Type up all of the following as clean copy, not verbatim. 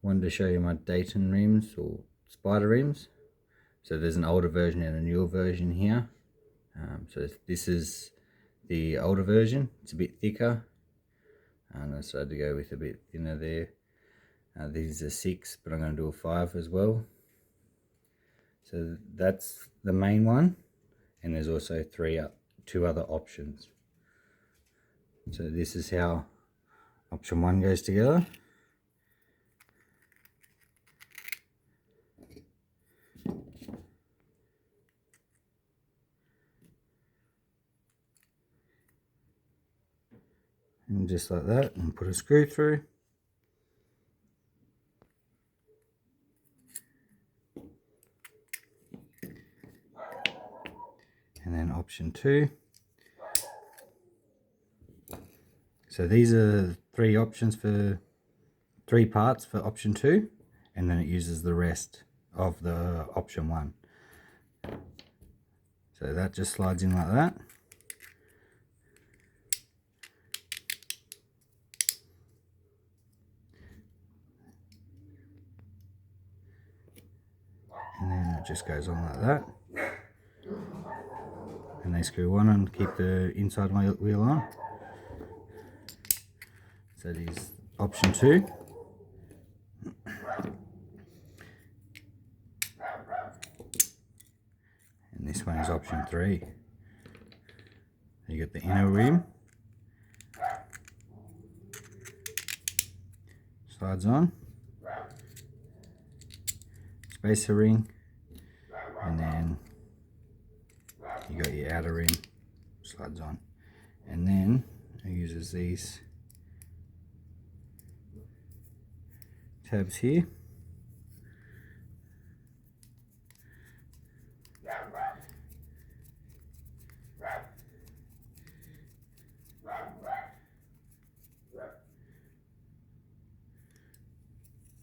wanted to show you my Dayton rims, or spider rims. So there's an older version and a newer version here. So this is the older version. It's a bit thicker, and I decided to go with a bit thinner there. These are 6, but I'm going to do a 5 as well. So that's the main one, and there's also 2 other options. So this is how option 1 goes together. And just like that, and put a screw through. And then option 2. So these are 3 options for 3 parts for option 2, and then it uses the rest of the option 1. So that just slides in like that. And then it just goes on like that. And they screw on and keep the inside wheel on. So that is option 2. And this one is option 3. You get the inner rim. Slides on. Spacer ring. And then you got your outer rim. Slides on. And then it uses these tabs here.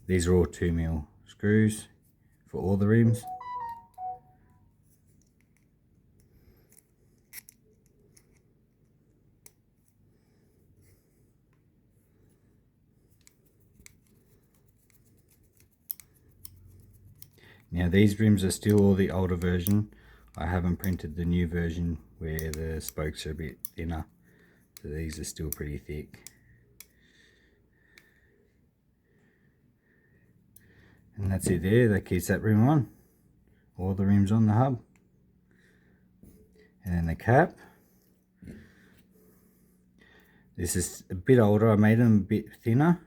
These are all 2mm screws for all the rims. Now these rims are still all the older version. I haven't printed the new version where the spokes are a bit thinner. So these are still pretty thick. And that's it there, that keeps that rim on. All the rims on the hub. And then the cap. This is a bit older, I made them a bit thinner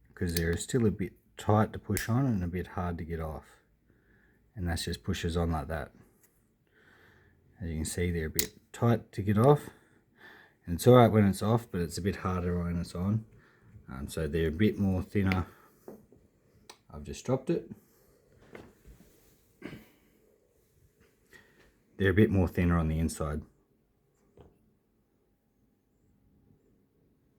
because they're still a bit tight to push on and a bit hard to get off. And that just pushes on like that. As you can see, they're a bit tight to get off. And it's alright when it's off, but it's a bit harder when it's on. So they're a bit more thinner. I've just dropped it. They're a bit more thinner on the inside.